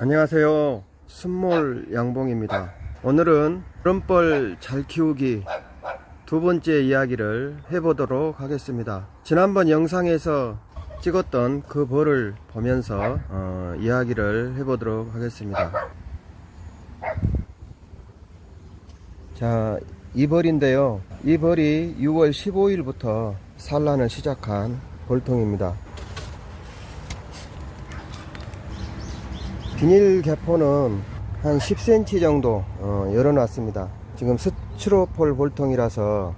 안녕하세요. 순몰 양봉입니다. 오늘은 여름벌 잘 키우기 두 번째 이야기를 해보도록 하겠습니다. 지난번 영상에서 찍었던 그 벌을 보면서 이야기를 해보도록 하겠습니다. 자, 이 벌인데요. 이 벌이 6월 15일부터 산란을 시작한 벌통입니다. 비닐 개포는 한 10cm 정도 열어놨습니다. 지금 스티로폴 볼통이라서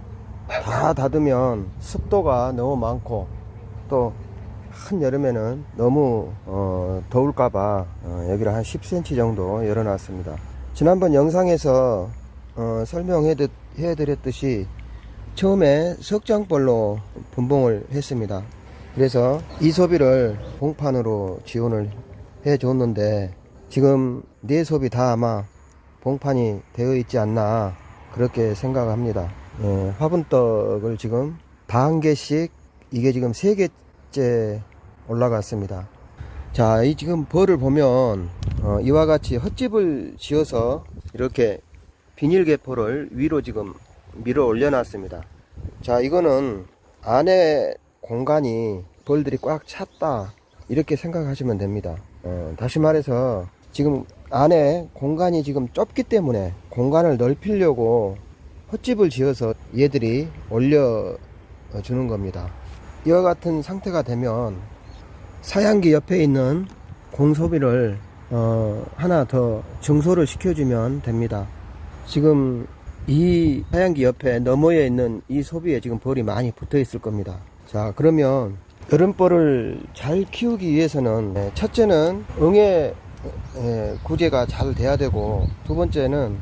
다 닫으면 습도가 너무 많고 또 한여름에는 너무 더울까봐 여기를 한 10cm 정도 열어놨습니다. 지난번 영상에서 설명해드렸듯이 처음에 석장벌로 분봉을 했습니다. 그래서 이 소비를 봉판으로 지원을 해줬는데 지금 네 소비 다 아마 봉판이 되어 있지 않나 그렇게 생각합니다. 화분떡을 지금 반 개씩 이게 지금 3개째 올라갔습니다. 자, 이 지금 벌을 보면 이와 같이 헛집을 지어서 이렇게 비닐 개포를 위로 지금 밀어 올려놨습니다. 자, 이거는 안에 공간이 벌들이 꽉 찼다 이렇게 생각하시면 됩니다. 다시 말해서 지금 안에 공간이 지금 좁기 때문에 공간을 넓히려고 헛집을 지어서 얘들이 올려주는 겁니다. 이와 같은 상태가 되면 사양기 옆에 있는 공소비를 하나 더 증소를 시켜주면 됩니다. 지금 이 사양기 옆에 너머에 있는 이 소비에 지금 벌이 많이 붙어 있을 겁니다. 자, 그러면 여름벌을 잘 키우기 위해서는 첫째는 응애 구제가 잘 돼야 되고, 두 번째는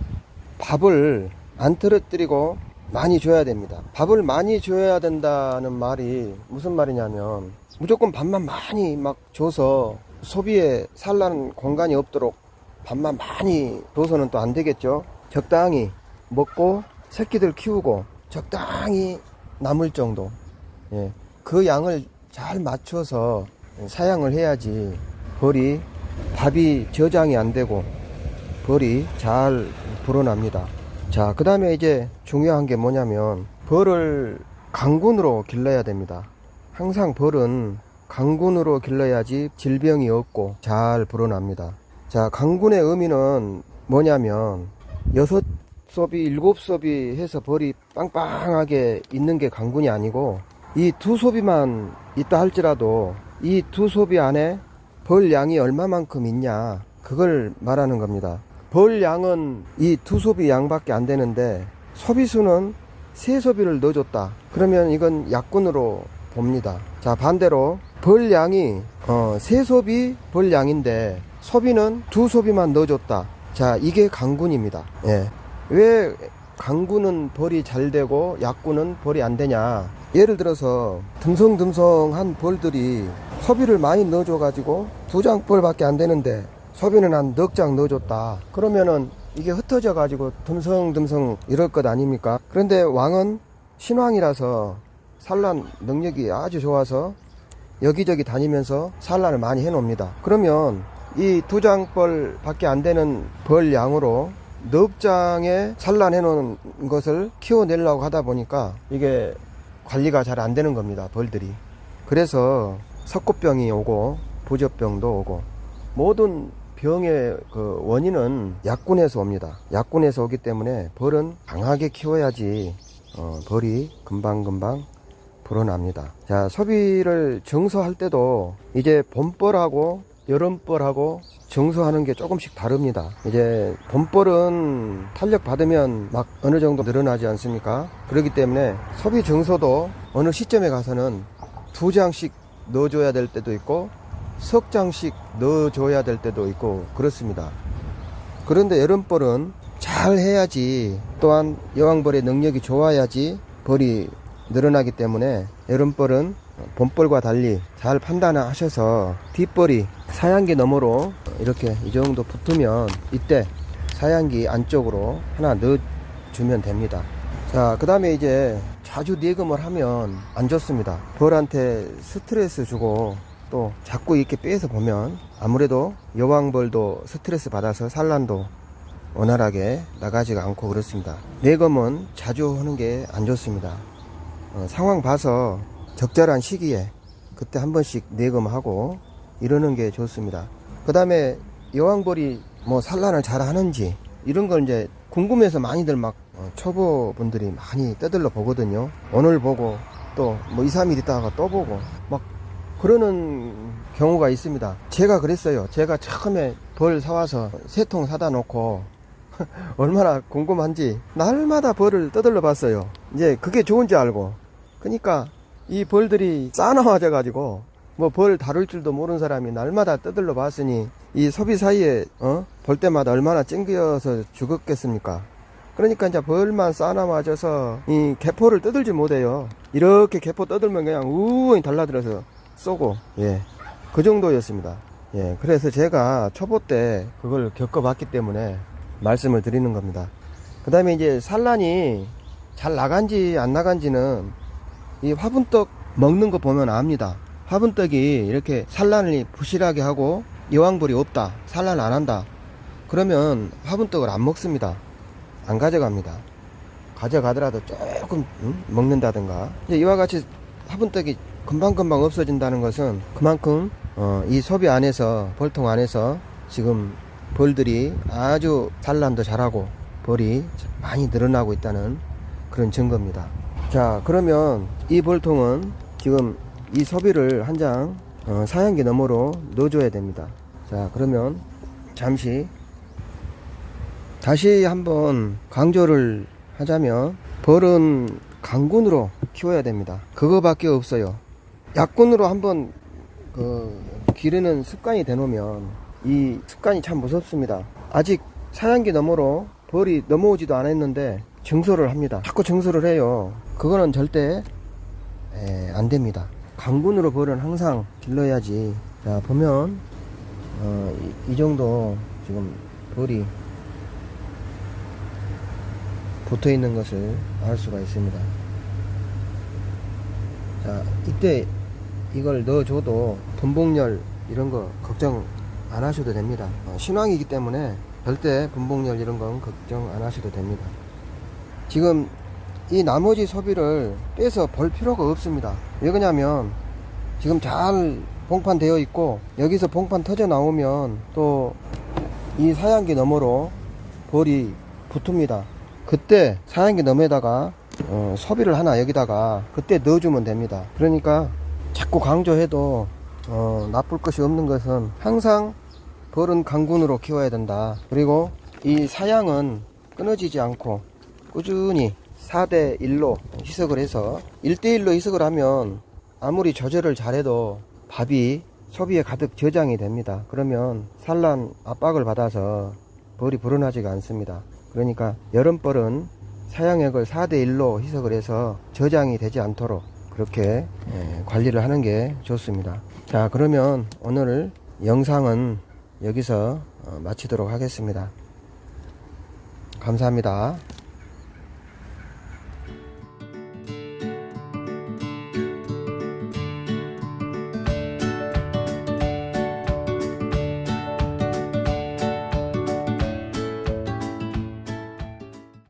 밥을 안 떨어뜨리고 많이 줘야 됩니다. 밥을 많이 줘야 된다는 말이 무슨 말이냐면 무조건 밥만 많이 막 줘서 소비에 산란 공간이 없도록 밥만 많이 줘서는 또 안 되겠죠. 적당히 먹고 새끼들 키우고 적당히 남을 정도, 그 양을 잘 맞춰서 사양을 해야지 벌이 밥이 저장이 안 되고 벌이 잘 불어납니다. 자, 그 다음에 이제 중요한 게 뭐냐면 벌을 강군으로 길러야 됩니다. 항상 벌은 강군으로 길러야지 질병이 없고 잘 불어납니다. 자, 강군의 의미는 뭐냐면 6소비 7소비 해서 벌이 빵빵하게 있는 게 강군이 아니고 이 두 소비만 있다 할지라도 이 두 소비 안에 벌 양이 얼마만큼 있냐 그걸 말하는 겁니다. 벌 양은 이 두 소비 양밖에 안 되는데 소비수는 3소비를 넣어줬다 그러면 이건 약군으로 봅니다. 자, 반대로 벌 양이 3소비 벌 양인데 소비는 2소비만 넣어줬다. 자, 이게 강군입니다. 왜 강군은 벌이 잘 되고 약군은 벌이 안 되냐? 예를 들어서 듬성듬성한 벌들이 소비를 많이 넣어줘 가지고 2장 벌밖에 안 되는데 소비는 한 넉 장 넣어줬다. 그러면은 이게 흩어져 가지고 듬성듬성 이럴 것 아닙니까? 그런데 왕은 신왕이라서 산란 능력이 아주 좋아서 여기저기 다니면서 산란을 많이 해 놓습니다. 그러면 이 2장 벌밖에 안 되는 벌 양으로 넉 장에 산란해 놓은 것을 키워내려고 하다 보니까 이게 관리가 잘 안 되는 겁니다. 벌들이. 그래서 석고병이 오고 부적병도 오고 모든 병의 그 원인은 약군에서 옵니다. 약군에서 오기 때문에 벌은 강하게 키워야지 벌이 금방금방 불어납니다. 자, 소비를 정서할 때도 이제 봄벌하고 여름벌하고 정서하는 게 조금씩 다릅니다. 이제 봄벌은 탄력 받으면 막 어느 정도 늘어나지 않습니까? 그렇기 때문에 소비 정서도 어느 시점에 가서는 2장씩 넣어줘야 될 때도 있고 석 장씩 넣어줘야 될 때도 있고 그렇습니다. 그런데 여름벌은 잘 해야지, 또한 여왕벌의 능력이 좋아야지 벌이 늘어나기 때문에 여름벌은 봄벌과 달리 잘 판단하셔서 뒷벌이 사양기 너머로 이렇게 이 정도 붙으면 이때 사양기 안쪽으로 하나 넣어주면 됩니다. 자, 그 다음에 이제 자주 내금을 하면 안 좋습니다. 벌한테 스트레스 주고 또 자꾸 이렇게 빼서 보면 아무래도 여왕벌도 스트레스 받아서 산란도 원활하게 나가지가 않고 그렇습니다. 내검은 자주 하는 게 안 좋습니다. 상황 봐서 적절한 시기에 그때 한 번씩 내검하고 이러는 게 좋습니다. 그 다음에 여왕벌이 뭐 산란을 잘 하는지 이런 걸 이제 궁금해서 많이들 막 초보분들이 많이 떠들러 보거든요. 오늘 보고 또 뭐 2, 3일 있다가 또 보고 막 그러는 경우가 있습니다. 제가 그랬어요. 제가 처음에 벌 사와서 3통 사다 놓고 얼마나 궁금한지 날마다 벌을 떠들러 봤어요. 이제 그게 좋은지 알고. 그러니까 이 벌들이 싸나워져 가지고 뭐 벌 다룰 줄도 모르는 사람이 날마다 떠들러 봤으니 이 소비 사이에 볼 때마다 얼마나 찡겨서 죽었겠습니까. 그러니까 이제 벌만 싸나워져서 이 개포를 떠들지 못해요. 이렇게 개포 떠들면 그냥 우웅이 달라들어서 쏘고, 예, 그 정도였습니다. 예, 그래서 제가 초보 때 그걸 겪어봤기 때문에 말씀을 드리는 겁니다. 그 다음에 이제 산란이 잘 나간지 안 나간지는 이 화분떡 먹는 거 보면 압니다. 화분떡이 이렇게 산란을 부실하게 하고 여왕벌이 없다, 산란 안 한다, 그러면 화분떡을 안 먹습니다. 안 가져갑니다. 가져가더라도 조금 먹는다든가. 이제 이와 같이 화분떡이 금방금방 없어진다는 것은 그만큼 이 소비 안에서, 벌통 안에서 지금 벌들이 아주 산란도 잘하고 벌이 많이 늘어나고 있다는 그런 증거입니다. 자, 그러면 이 벌통은 지금 이 소비를 한 장 사양기 너머로 넣어줘야 됩니다. 자, 그러면 잠시 다시 한번 강조를 하자면 벌은 강군으로 키워야 됩니다. 그거밖에 없어요. 약군으로 한번 기르는 습관이 되놓으면 이 습관이 참 무섭습니다. 아직 사양기 너머로 벌이 넘어오지도 않았는데 증소를 합니다. 자꾸 증소를 해요. 그거는 절대 안 됩니다. 강군으로 벌은 항상 길러야지. 자, 보면 이 정도 지금 벌이 붙어 있는 것을 알 수가 있습니다. 자, 이때 이걸 넣어줘도 분봉열 이런 거 걱정 안 하셔도 됩니다. 신왕이기 때문에 절대 분봉열 이런 건 걱정 안 하셔도 됩니다. 지금 이 나머지 소비를 빼서 볼 필요가 없습니다. 왜 그러냐면 지금 잘 봉판 되어 있고 여기서 봉판 터져 나오면 또 이 사양기 너머로 벌이 붙습니다. 그때 사양기 너머에다가 소비를 하나 여기다가 그때 넣어주면 됩니다. 그러니까 자꾸 강조해도 나쁠 것이 없는 것은 항상 벌은 강군으로 키워야 된다. 그리고 이 사양은 끊어지지 않고 꾸준히 4대 1로 희석을 해서 1대1로 희석을 하면 아무리 조절을 잘해도 밥이 소비에 가득 저장이 됩니다. 그러면 산란 압박을 받아서 벌이 불어나지가 않습니다. 그러니까 여름벌은 사양액을 4대 1로 희석을 해서 저장이 되지 않도록 그렇게 관리를 하는 게 좋습니다. 자, 그러면 오늘 영상은 여기서 마치도록 하겠습니다. 감사합니다.